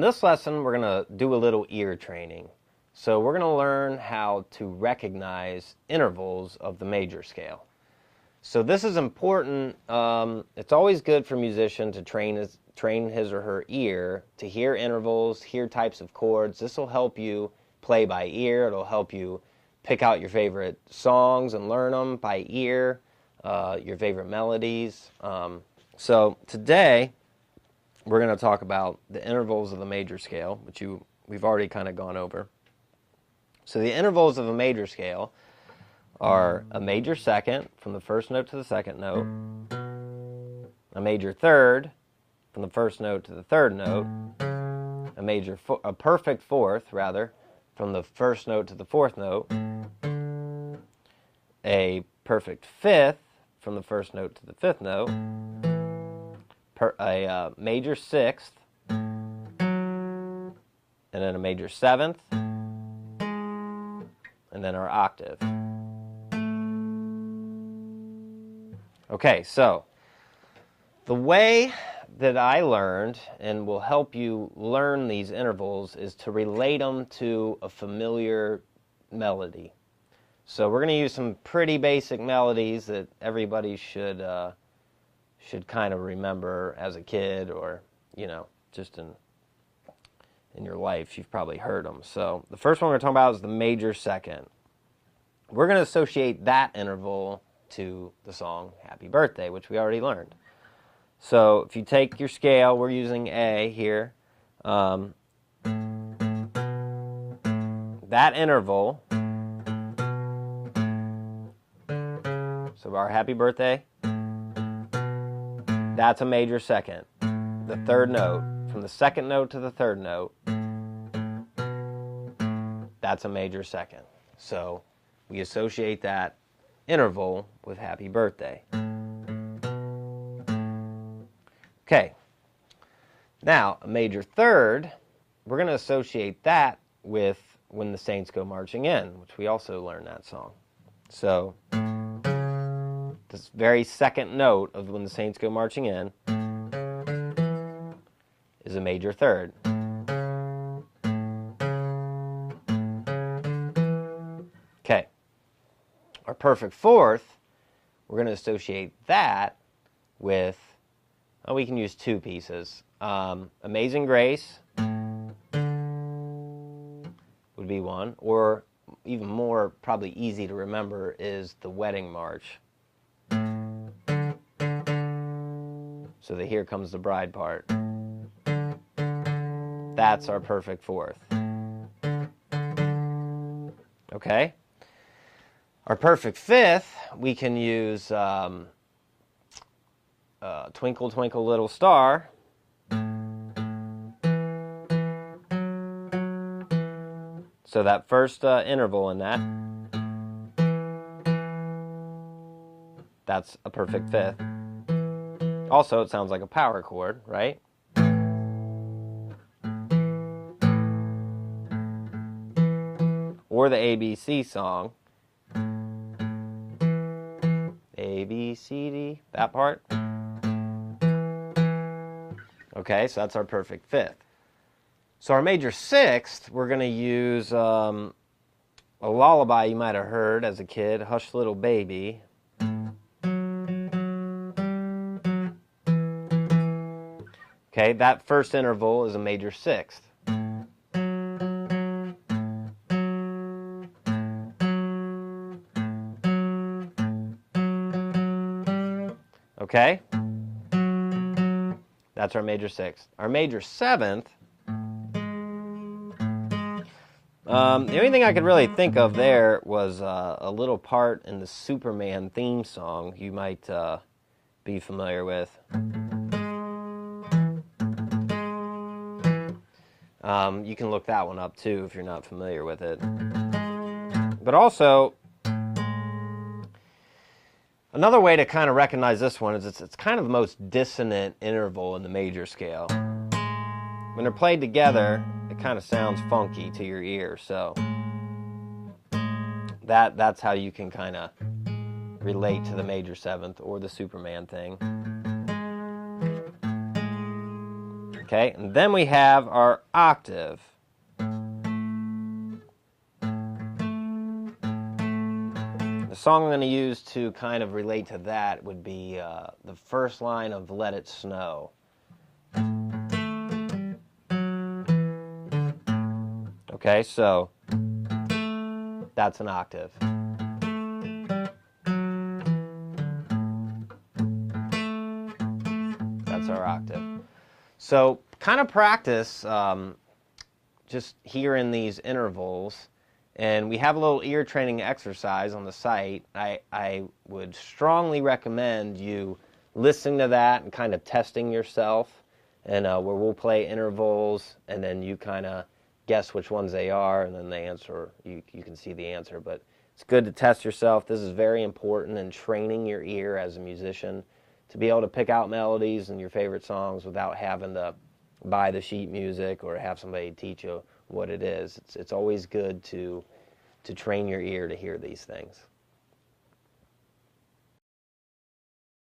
this lesson, we're going to do a little ear training. So we're going to learn how to recognize intervals of the major scale. So this is important. It's always good for a musician to train his or her ear to hear intervals, hear types of chords. This will help you play by ear. It'll help you pick out your favorite songs and learn them by ear, your favorite melodies. So today, we're going to talk about the intervals of the major scale, which we've already kind of gone over. So the intervals of a major scale are a major second from the first note to the second note, a major third from the first note to the third note, a perfect fourth, rather, from the first note to the fourth note, a perfect fifth from the first note to the fifth note, a major sixth, and then a major seventh, and then our octave. Okay, so the way that I learned and will help you learn these intervals is to relate them to a familiar melody. So we're going to use some pretty basic melodies that everybody should kind of remember as a kid, or just in your life you've probably heard them. So the first one we're talking about is the major second. We're going to associate that interval to the song Happy Birthday, which we already learned. So if you take your scale, we're using A here. That interval, so our Happy Birthday, that's a major second. The third note, from the second note to the third note, that's a major second. So we associate that interval with Happy Birthday. Okay, now a major third, we're going to associate that with When the Saints Go Marching In, which we also learned that song. So this very second note of When the Saints Go Marching In is a major third. Okay, our perfect fourth, we're going to associate that with, we can use two pieces. Amazing Grace would be one, or even more probably easy to remember is the Wedding March. So the Here Comes the Bride part. That's our perfect fourth. Okay? Our perfect fifth, we can use Twinkle, Twinkle, Little Star. So that first interval in that, that's a perfect fifth. Also, it sounds like a power chord, right? Or the ABC song. A, B, C, D, that part. Okay, so that's our perfect fifth. So our major sixth, we're going to use a lullaby you might have heard as a kid, Hush Little Baby. Okay, that first interval is a major sixth. Okay? That's our major sixth. Our major seventh, the only thing I could really think of there was a little part in the Superman theme song you might be familiar with. You can look that one up too if you're not familiar with it. But also, another way to kind of recognize this one is it's kind of the most dissonant interval in the major scale. When they're played together, it kind of sounds funky to your ear, so that's how you can kind of relate to the major seventh or the Superman thing. Okay, and then we have our octave. The song I'm going to use to kind of relate to that would be the first line of Let It Snow. Okay, so that's an octave. That's our octave. So kind of practice just hearing these intervals. And we have a little ear training exercise on the site. I would strongly recommend you listening to that and kind of testing yourself, and where we'll play intervals, and then you kind of guess which ones they are, and then the answer, you can see the answer. But it's good to test yourself. This is very important in training your ear as a musician to be able to pick out melodies and your favorite songs without having to buy the sheet music or have somebody teach you what it is. It's always good to train your ear to hear these things.